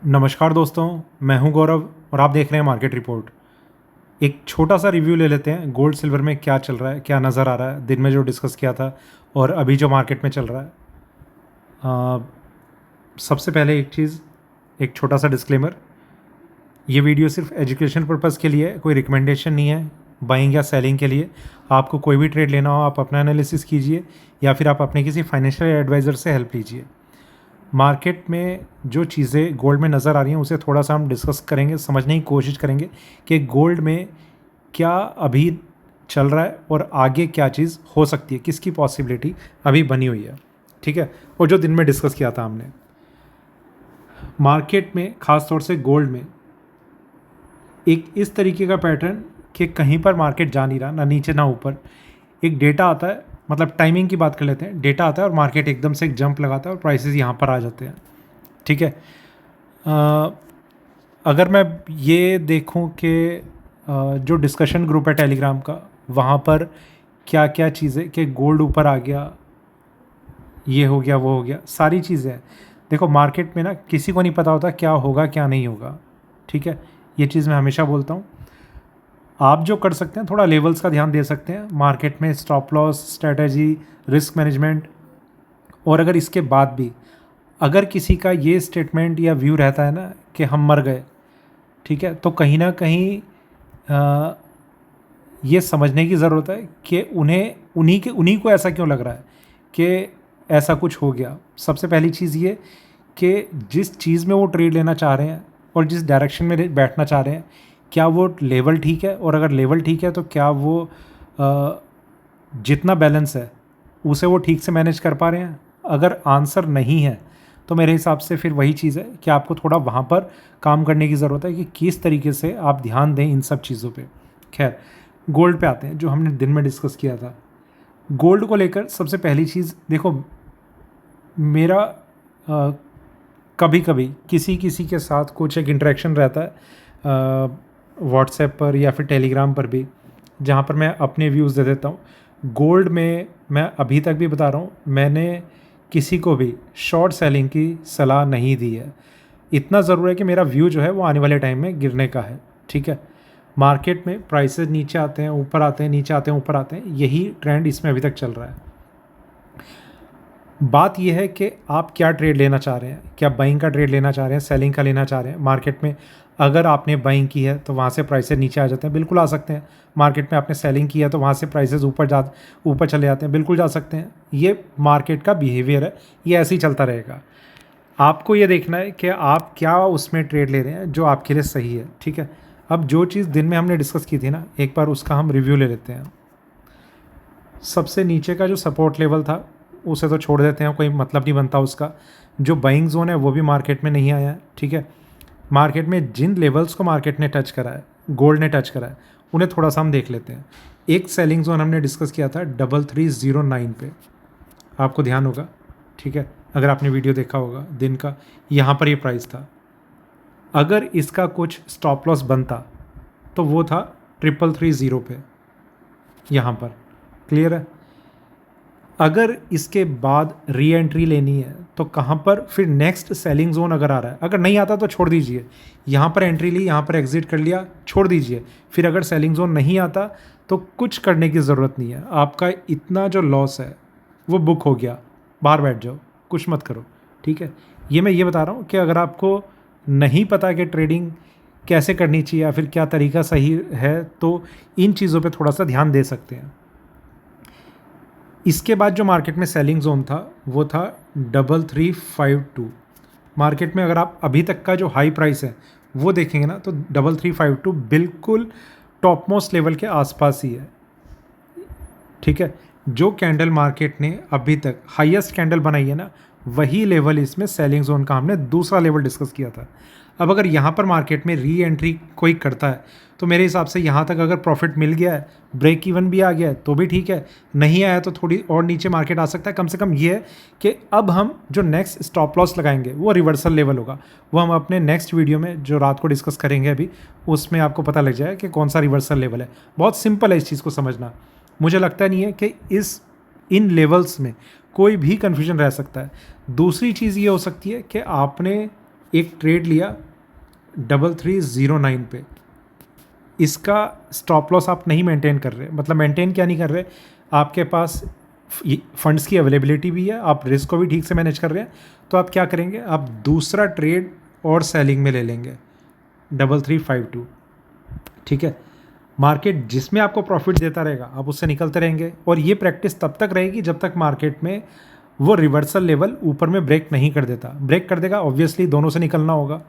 नमस्कार दोस्तों, मैं हूं गौरव और आप देख रहे हैं मार्केट रिपोर्ट। एक छोटा सा रिव्यू ले लेते हैं गोल्ड सिल्वर में क्या चल रहा है, क्या नज़र आ रहा है दिन में जो डिस्कस किया था और अभी जो मार्केट में चल रहा है। अ, सबसे पहले एक चीज़, एक छोटा सा डिस्क्लेमर। ये वीडियो सिर्फ एजुकेशन पर्पज़ के लिए है, कोई रिकमेंडेशन नहीं है बाइंग या सेलिंग के लिए। आपको कोई भी ट्रेड लेना हो आप अपना एनालिसिस कीजिए या फिर आप अपने किसी फाइनेंशियल एडवाइज़र से हेल्प लीजिए। मार्केट में जो चीज़ें गोल्ड में नज़र आ रही हैं उसे थोड़ा सा हम डिस्कस करेंगे, समझने की कोशिश करेंगे कि गोल्ड में क्या अभी चल रहा है और आगे क्या चीज़ हो सकती है, किसकी पॉसिबिलिटी अभी बनी हुई है। ठीक है, और जो दिन में डिस्कस किया था हमने मार्केट में, ख़ास तौर से गोल्ड में, एक इस तरीके का पैटर्न कि कहीं पर मार्केट जा नहीं रहा, ना नीचे ना ऊपर। एक डेटा आता है, मतलब टाइमिंग की बात कर लेते हैं। डेटा आता है और मार्केट एकदम से एक जंप लगाता है और प्राइसेस यहाँ पर आ जाते हैं। ठीक है, अगर मैं ये देखूं कि जो डिस्कशन ग्रुप है टेलीग्राम का, वहाँ पर क्या क्या चीज़ें कि गोल्ड ऊपर आ गया, ये हो गया, वो हो गया, सारी चीज़ें हैं। देखो मार्केट में ना किसी को नहीं पता होता क्या होगा क्या नहीं होगा। ठीक है, ये चीज़ मैं हमेशा बोलता हूँ। आप जो कर सकते हैं थोड़ा लेवल्स का ध्यान दे सकते हैं मार्केट में, stop loss strategy, risk management. और अगर इसके बाद भी अगर किसी का ये स्टेटमेंट या व्यू रहता है ना कि हम मर गए, ठीक है, तो कहीं ना कहीं ये समझने की ज़रूरत है कि उन्हें उन्हीं को ऐसा क्यों लग रहा है कि ऐसा कुछ हो गया। सबसे पहली चीज़ ये कि जिस चीज़ में वो ट्रेड लेना चाह रहे हैं और जिस डायरेक्शन में बैठना चाह रहे हैं, क्या वो लेवल ठीक है, और अगर लेवल ठीक है तो क्या वो जितना बैलेंस है उसे वो ठीक से मैनेज कर पा रहे हैं। अगर आंसर नहीं है तो मेरे हिसाब से फिर वही चीज़ है कि आपको थोड़ा वहाँ पर काम करने की ज़रूरत है कि किस तरीके से आप ध्यान दें इन सब चीज़ों पे। खैर, गोल्ड पे आते हैं जो हमने दिन में डिस्कस किया था। गोल्ड को लेकर सबसे पहली चीज़ देखो, मेरा कभी कभी किसी किसी के साथ कुछ एक इंटरेक्शन रहता है व्हाट्सएप पर या फिर टेलीग्राम पर भी, जहाँ पर मैं अपने व्यूज़ दे देता हूँ। गोल्ड में मैं अभी तक भी बता रहा हूँ, मैंने किसी को भी शॉर्ट सेलिंग की सलाह नहीं दी है। इतना ज़रूर है कि मेरा व्यू जो है वो आने वाले टाइम में गिरने का है। ठीक है, मार्केट में प्राइसेस नीचे आते हैं, ऊपर आते हैं, नीचे आते हैं, ऊपर आते हैं, यही ट्रेंड इसमें अभी तक चल रहा है। बात यह है कि आप क्या ट्रेड लेना चाह रहे हैं, क्या बाइंग का ट्रेड लेना चाह रहे हैं, सेलिंग का लेना चाह रहे हैं। मार्केट में अगर आपने बाइंग की है तो वहाँ से प्राइसेस नीचे आ जाते हैं, बिल्कुल आ सकते हैं। मार्केट में आपने सेलिंग की है तो वहाँ से प्राइसेस ऊपर चले जाते हैं, बिल्कुल जा सकते हैं। ये मार्केट का बिहेवियर है, ये ऐसे ही चलता रहेगा। आपको ये देखना है कि आप क्या उसमें ट्रेड ले रहे हैं जो आपके लिए सही है। ठीक है, अब जो चीज़ दिन में हमने डिस्कस की थी ना, एक बार उसका हम रिव्यू ले लेते हैं। सबसे नीचे का जो सपोर्ट लेवल था उसे तो छोड़ देते हैं, कोई मतलब नहीं बनता उसका। जो बाइंग जोन है वो भी मार्केट में नहीं आया है। ठीक है, मार्केट में जिन लेवल्स को मार्केट ने टच करा है, गोल्ड ने टच करा है, उन्हें थोड़ा सा हम देख लेते हैं। एक सेलिंग जोन हमने डिस्कस किया था 3309 पे, आपको ध्यान होगा। ठीक है, अगर आपने वीडियो देखा होगा दिन का, यहाँ पर ये प्राइस था। अगर इसका कुछ स्टॉप लॉस बनता तो वो था 3330 पे, यहाँ पर। क्लियर है? अगर इसके बाद री एंट्री लेनी है तो कहाँ पर फिर नेक्स्ट सेलिंग जोन अगर आ रहा है, अगर नहीं आता तो छोड़ दीजिए। यहाँ पर एंट्री ली, यहाँ पर एग्जिट कर लिया, छोड़ दीजिए। फिर अगर सेलिंग जोन नहीं आता तो कुछ करने की ज़रूरत नहीं है। आपका इतना जो लॉस है वो बुक हो गया, बाहर बैठ जाओ, कुछ मत करो। ठीक है, ये मैं ये बता रहा हूँ कि अगर आपको नहीं पता कि ट्रेडिंग कैसे करनी चाहिए या फिर क्या तरीका सही है, तो इन चीज़ों पे थोड़ा सा ध्यान दे सकते हैं। इसके बाद जो मार्केट में सेलिंग जोन था वो था 3352। मार्केट में अगर आप अभी तक का जो हाई प्राइस है वो देखेंगे ना, तो 3352 बिल्कुल टॉप मोस्ट लेवल के आसपास ही है। ठीक है, जो कैंडल मार्केट ने अभी तक हाईएस्ट कैंडल बनाई है ना, वही लेवल इसमें सेलिंग जोन का हमने दूसरा लेवल डिस्कस किया था। अब अगर यहाँ पर मार्केट में री एंट्री कोई करता है तो मेरे हिसाब से यहाँ तक अगर प्रॉफिट मिल गया है, ब्रेक इवन भी आ गया है तो भी ठीक है, नहीं आया तो थोड़ी और नीचे मार्केट आ सकता है। कम से कम ये है कि अब हम जो नेक्स्ट स्टॉप लॉस लगाएंगे वो रिवर्सल लेवल होगा। वो हम अपने नेक्स्ट वीडियो में जो रात को डिस्कस करेंगे अभी, उसमें आपको पता लग जाएगा कि कौन सा रिवर्सल लेवल है। बहुत सिंपल है इस चीज़ को समझना। मुझे लगता नहीं है कि इन लेवल्स में कोई भी कन्फ्यूजन रह सकता है। दूसरी चीज़ ये हो सकती है कि आपने एक ट्रेड लिया 3309 पे, इसका स्टॉप लॉस आप नहीं मेंटेन कर रहे, मतलब मेंटेन क्या नहीं कर रहे, आपके पास फंड्स की अवेलेबिलिटी भी है, आप रिस्क को भी ठीक से मैनेज कर रहे हैं, तो आप क्या करेंगे, आप दूसरा ट्रेड और सेलिंग में ले लेंगे 3352। ठीक है, मार्केट जिसमें आपको प्रॉफिट देता रहेगा आप उससे निकलते रहेंगे, और ये प्रैक्टिस तब तक रहेगी जब तक मार्केट में वो रिवर्सल लेवल ऊपर में ब्रेक नहीं कर देता। ब्रेक कर देगा ऑब्वियसली दोनों से निकलना होगा।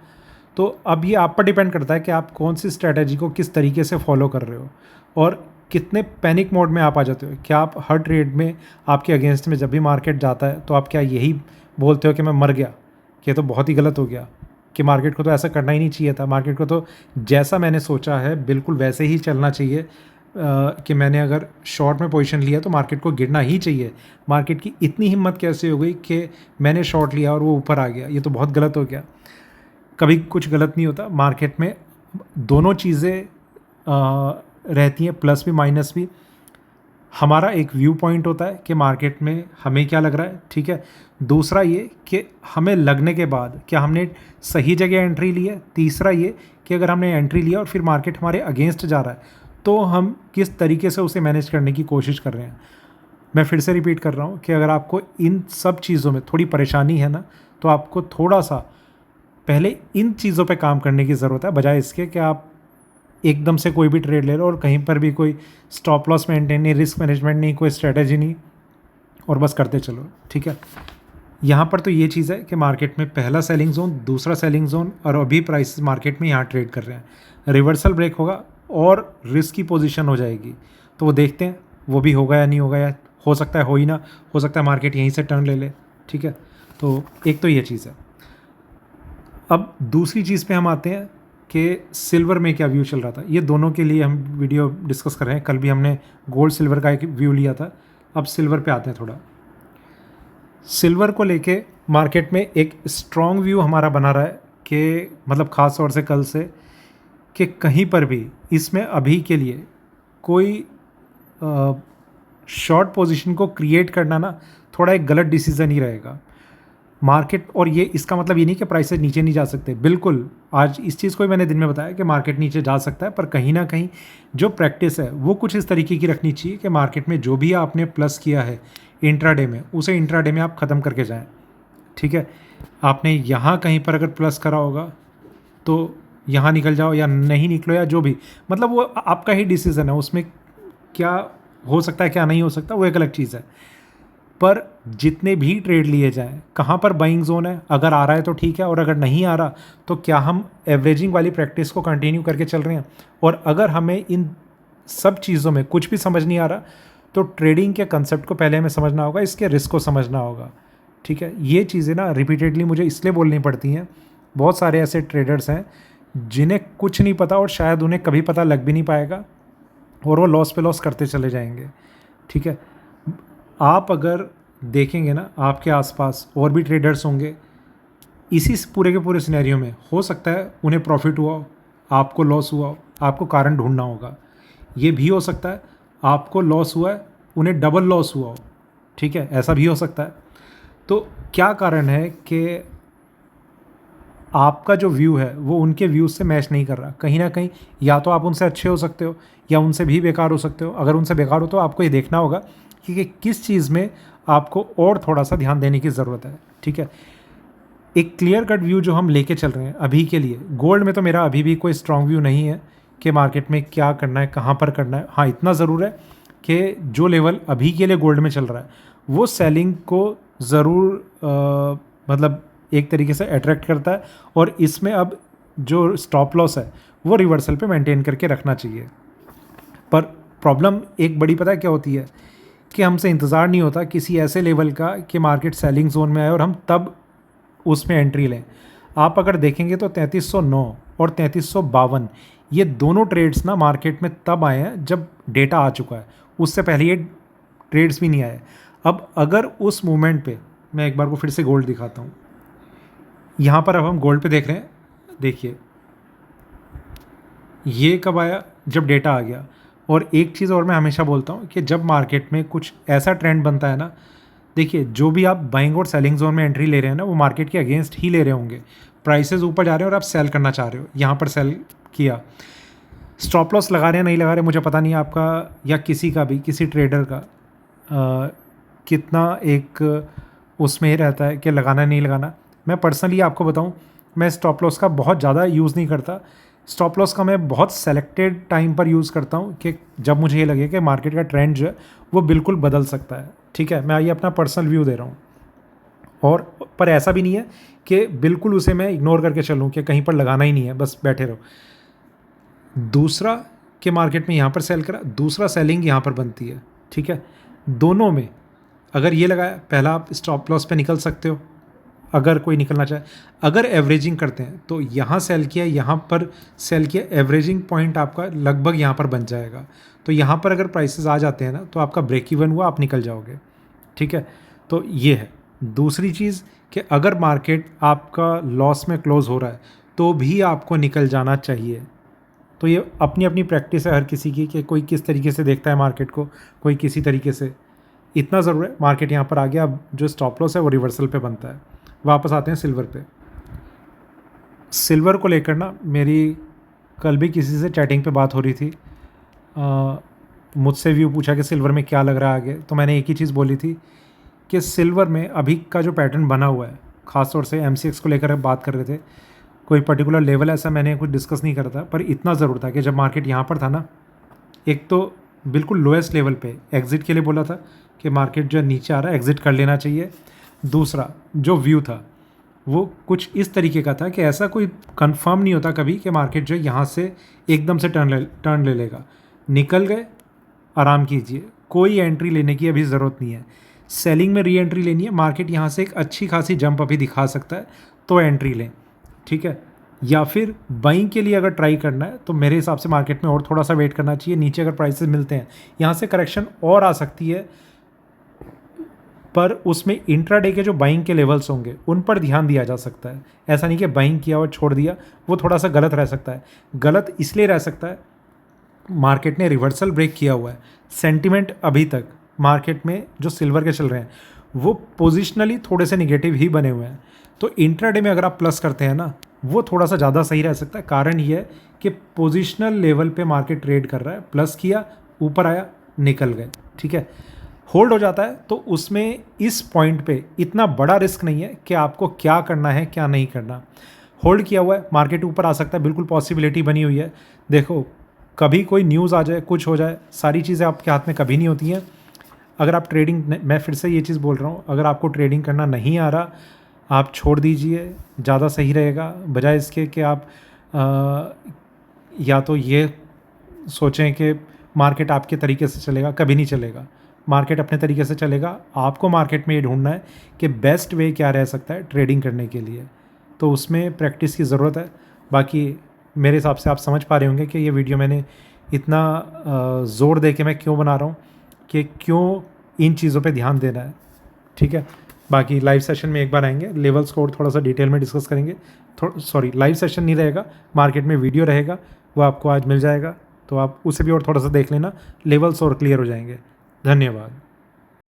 तो अब ये आप पर डिपेंड करता है कि आप कौन सी स्ट्रैटेजी को किस तरीके से फॉलो कर रहे हो और कितने पैनिक मोड में आप आ जाते हो। क्या आप हर ट्रेड में आपके अगेंस्ट में जब भी मार्केट जाता है तो आप क्या यही बोलते हो कि मैं मर गया, कि ये तो बहुत ही गलत हो गया, कि मार्केट को तो ऐसा करना ही नहीं चाहिए था, मार्केट को तो जैसा मैंने सोचा है बिल्कुल वैसे ही चलना चाहिए, कि मैंने अगर शॉर्ट में पोजीशन लिया तो मार्केट को गिरना ही चाहिए, मार्केट की इतनी हिम्मत कैसे हो गई कि मैंने शॉर्ट लिया और वो ऊपर आ गया, ये तो बहुत गलत हो गया। कभी कुछ गलत नहीं होता, मार्केट में दोनों चीज़ें रहती हैं, प्लस भी माइनस भी। हमारा एक व्यू पॉइंट होता है कि मार्केट में हमें क्या लग रहा है, ठीक है। दूसरा ये कि हमें लगने के बाद क्या हमने सही जगह एंट्री ली है। तीसरा ये कि अगर हमने एंट्री लिया और फिर मार्केट हमारे अगेंस्ट जा रहा है तो हम किस तरीके से उसे मैनेज करने की कोशिश कर रहे हैं। मैं फिर से रिपीट कर रहा हूँ कि अगर आपको इन सब चीज़ों में थोड़ी परेशानी है ना, तो आपको थोड़ा सा पहले इन चीज़ों पे काम करने की ज़रूरत है, बजाय इसके कि आप एकदम से कोई भी ट्रेड ले लो और कहीं पर भी कोई स्टॉप लॉस मेंटेन नहीं, रिस्क मैनेजमेंट नहीं, कोई स्ट्रेटजी नहीं, और बस करते चलो। ठीक है, यहाँ पर तो ये चीज़ है कि मार्केट में पहला सेलिंग जोन, दूसरा सेलिंग जोन, और अभी प्राइस मार्केट में यहाँ ट्रेड कर रहे हैं। रिवर्सल ब्रेक होगा और रिस्क की पोजीशन हो जाएगी, तो वो देखते हैं वो भी होगा या नहीं होगा, या हो सकता है हो ही ना, हो सकता है मार्केट यहीं से टर्न ले ले। ठीक है, तो एक तो ये चीज़ है। अब दूसरी चीज़ पे हम आते हैं कि सिल्वर में क्या व्यू चल रहा था। ये दोनों के लिए हम वीडियो डिस्कस कर रहे हैं, कल भी हमने गोल्ड सिल्वर का एक व्यू लिया था, अब सिल्वर पे आते हैं। थोड़ा सिल्वर को लेके मार्केट में एक स्ट्रॉन्ग व्यू हमारा बना रहा है कि मतलब ख़ास तौर से कल से, कि कहीं पर भी इसमें अभी के लिए कोई शॉर्ट पोजीशन को क्रिएट करना ना थोड़ा एक गलत डिसीज़न ही रहेगा मार्केट। और ये इसका मतलब ये नहीं कि प्राइसेस नीचे नहीं जा सकते, बिल्कुल आज इस चीज़ को ही मैंने दिन में बताया कि मार्केट नीचे जा सकता है, पर कहीं ना कहीं जो प्रैक्टिस है वो कुछ इस तरीके की रखनी चाहिए कि मार्केट में जो भी आपने प्लस किया है इंट्राडे में, उसे इंट्राडे में आप ख़त्म करके जाएं। ठीक है, आपने यहाँ कहीं पर अगर प्लस करा होगा तो यहाँ निकल जाओ, या नहीं निकलो, या जो भी, मतलब वो आपका ही डिसीज़न है, उसमें क्या हो सकता है क्या नहीं हो सकता वो एक अलग चीज़ है। पर जितने भी ट्रेड लिए जाएं, कहाँ पर बाइंग जोन है, अगर आ रहा है तो ठीक है, और अगर नहीं आ रहा तो क्या हम एवरेजिंग वाली प्रैक्टिस को कंटिन्यू करके चल रहे हैं। और अगर हमें इन सब चीज़ों में कुछ भी समझ नहीं आ रहा तो ट्रेडिंग के कंसेप्ट को पहले हमें समझना होगा, इसके रिस्क को समझना होगा। ठीक है, ये चीज़ें ना रिपीटेडली मुझे इसलिए बोलनी पड़ती हैं। बहुत सारे ऐसे ट्रेडर्स हैं जिन्हें कुछ नहीं पता और शायद उन्हें कभी पता लग भी नहीं पाएगा, और वो लॉस पे लॉस करते चले जाएंगे। ठीक है, आप अगर देखेंगे ना आपके आसपास और भी ट्रेडर्स होंगे इसी पूरे के पूरे सिनेरियो में, हो सकता है उन्हें प्रॉफिट हुआ हो, आपको लॉस हुआ हो, आपको कारण ढूंढना होगा। ये भी हो सकता है आपको लॉस हुआ है, उन्हें डबल लॉस हुआ हो। ठीक है, ऐसा भी हो सकता है। तो क्या कारण है कि आपका जो व्यू है वो उनके व्यूज़ से मैच नहीं कर रहा। कहीं ना कहीं या तो आप उनसे अच्छे हो सकते हो या उनसे भी बेकार हो सकते हो। अगर उनसे बेकार हो तो आपको ये देखना होगा कि किस चीज़ में आपको और थोड़ा सा ध्यान देने की ज़रूरत है। ठीक है, एक क्लियर कट व्यू जो हम लेके चल रहे हैं अभी के लिए, गोल्ड में तो मेरा अभी भी कोई स्ट्रॉन्ग व्यू नहीं है कि मार्केट में क्या करना है, कहाँ पर करना है। हाँ, इतना ज़रूर है कि जो लेवल अभी के लिए गोल्ड में चल रहा है वो सेलिंग को ज़रूर मतलब एक तरीके से अट्रैक्ट करता है, और इसमें अब जो स्टॉप लॉस है वो रिवर्सल पे मेंटेन करके रखना चाहिए। पर प्रॉब्लम एक बड़ी पता है क्या होती है कि हमसे इंतज़ार नहीं होता किसी ऐसे लेवल का कि मार्केट सेलिंग जोन में आए और हम तब उसमें एंट्री लें। आप अगर देखेंगे तो 3309 और 3352 ये दोनों ट्रेड्स ना मार्केट में तब आए हैं जब डेटा आ चुका है, उससे पहले ये ट्रेड्स भी नहीं आए। अब अगर उस मोमेंट पे, मैं एक बार को फिर से गोल्ड दिखाता हूँ, यहाँ पर अब हम गोल्ड पे देख रहे हैं। देखिए ये कब आया, जब डेटा आ गया। और एक चीज़ और मैं हमेशा बोलता हूँ कि जब मार्केट में कुछ ऐसा ट्रेंड बनता है ना, देखिए जो भी आप बाइंग और सेलिंग जोन में एंट्री ले रहे हैं ना वो मार्केट के अगेंस्ट ही ले रहे होंगे। प्राइसेस ऊपर जा रहे हैं और आप सेल करना चाह रहे हो, यहाँ पर सेल किया, स्टॉप लॉस लगा रहे हैं नहीं लगा रहे मुझे पता नहीं आपका या किसी का भी, किसी ट्रेडर का कितना एक उसमें रहता है कि लगाना नहीं लगाना। मैं पर्सनली आपको बताऊं, मैं स्टॉप लॉस का बहुत ज़्यादा यूज़ नहीं करता। स्टॉप लॉस का मैं बहुत सेलेक्टेड टाइम पर यूज़ करता हूं कि जब मुझे ये लगे कि मार्केट का ट्रेंड जो है वो बिल्कुल बदल सकता है। ठीक है, मैं ये अपना पर्सनल व्यू दे रहा हूँ। और पर ऐसा भी नहीं है कि बिल्कुल उसे मैं इग्नोर करके चलूँ कि कहीं पर लगाना ही नहीं है, बस बैठे रहो। दूसरा कि मार्केट में यहाँ पर सेल करा, दूसरा सेलिंग यहाँ पर बनती है। ठीक है, दोनों में अगर ये लगाया, पहला आप स्टॉप लॉस पे निकल सकते हो अगर कोई निकलना चाहे। अगर एवरेजिंग करते हैं तो यहाँ सेल किया, यहाँ पर सेल किया, एवरेजिंग पॉइंट आपका लगभग यहाँ पर बन जाएगा। तो यहाँ पर अगर प्राइसेस आ जाते हैं ना तो आपका ब्रेक इवन हुआ, आप निकल जाओगे। ठीक है, तो ये है। दूसरी चीज़ कि अगर मार्केट आपका लॉस में क्लोज हो रहा है तो भी आपको निकल जाना चाहिए। तो ये अपनी अपनी प्रैक्टिस है हर किसी की कि कोई किस तरीके से देखता है मार्केट को, कोई किसी तरीके से। इतना ज़रूर है, मार्केट यहाँ पर आ गया, अब जो स्टॉप लॉस है वो रिवर्सल पे बनता है। वापस आते हैं सिल्वर पे। सिल्वर को लेकर ना मेरी कल भी किसी से चैटिंग पे बात हो रही थी, मुझसे व्यू पूछा कि सिल्वर में क्या लग रहा है आगे। तो मैंने एक ही चीज़ बोली थी कि सिल्वर में अभी का जो पैटर्न बना हुआ है, ख़ासतौर से MCX को लेकर बात कर रहे थे, कोई पर्टिकुलर लेवल ऐसा मैंने कुछ डिस्कस नहीं करा था, पर इतना ज़रूर था कि जब मार्केट यहाँ पर था ना, एक तो बिल्कुल लोएस्ट लेवल पे एग्ज़िट के लिए बोला था कि मार्केट जो नीचे आ रहा है एग्ज़िट कर लेना चाहिए। दूसरा जो व्यू था वो कुछ इस तरीके का था कि ऐसा कोई कंफर्म नहीं होता कभी कि मार्केट जो यहाँ से एकदम से टर्न ले लेगा। निकल गए, आराम कीजिए, कोई एंट्री लेने की अभी ज़रूरत नहीं है। सेलिंग में री एंट्री लेनी है, मार्केट यहाँ से एक अच्छी खासी जंप अभी दिखा सकता है तो एंट्री लें। ठीक है, या फिर बाइंग के लिए अगर ट्राई करना है तो मेरे हिसाब से मार्केट में और थोड़ा सा वेट करना चाहिए। नीचे अगर प्राइसेस मिलते हैं, यहाँ से करेक्शन और आ सकती है, पर उसमें इंट्राडे के जो बाइंग के लेवल्स होंगे उन पर ध्यान दिया जा सकता है। ऐसा नहीं कि बाइंग किया और छोड़ दिया, वो थोड़ा सा गलत रह सकता है। गलत इसलिए रह सकता है, मार्केट ने रिवर्सल ब्रेक किया हुआ है, सेंटिमेंट अभी तक मार्केट में जो सिल्वर के चल रहे हैं वो पोजिशनली थोड़े से निगेटिव ही बने हुए हैं। तो इंट्राडे में अगर आप प्लस करते हैं ना, वो थोड़ा सा ज़्यादा सही रह सकता है। कारण ये है कि पोजिशनल लेवल पे मार्केट ट्रेड कर रहा है, प्लस किया, ऊपर आया, निकल गए। ठीक है, होल्ड हो जाता है तो उसमें इस पॉइंट पे इतना बड़ा रिस्क नहीं है कि आपको क्या करना है क्या नहीं करना। होल्ड किया हुआ है, मार्केट ऊपर आ सकता है, बिल्कुल पॉसिबिलिटी बनी हुई है। देखो, कभी कोई न्यूज़ आ जाए, कुछ हो जाए, सारी चीज़ें आपके हाथ में कभी नहीं होती हैं। अगर आप ट्रेडिंग, मैं फिर से ये चीज़ बोल रहा हूँ, अगर आपको ट्रेडिंग करना नहीं आ रहा, आप छोड़ दीजिए, ज़्यादा सही रहेगा। बजाय इसके कि आप या तो ये सोचें कि मार्केट आपके तरीके से चलेगा, कभी नहीं चलेगा। मार्केट अपने तरीके से चलेगा। आपको मार्केट में ये ढूंढना है कि बेस्ट वे क्या रह सकता है ट्रेडिंग करने के लिए, तो उसमें प्रैक्टिस की ज़रूरत है। बाकी मेरे हिसाब से आप समझ पा रहे होंगे कि ये वीडियो मैंने इतना ज़ोर दे के मैं क्यों बना रहा हूँ, कि क्यों इन चीज़ों पे ध्यान देना है। ठीक है, बाकी लाइव सेशन में एक बार आएंगे, लेवल्स को और थोड़ा सा डिटेल में डिस्कस करेंगे। लाइव सेशन नहीं रहेगा, मार्केट में वीडियो रहेगा, वो आपको आज मिल जाएगा, तो आप उसे भी और थोड़ा सा देख लेना, लेवल्स और क्लियर हो जाएंगे। धन्यवाद।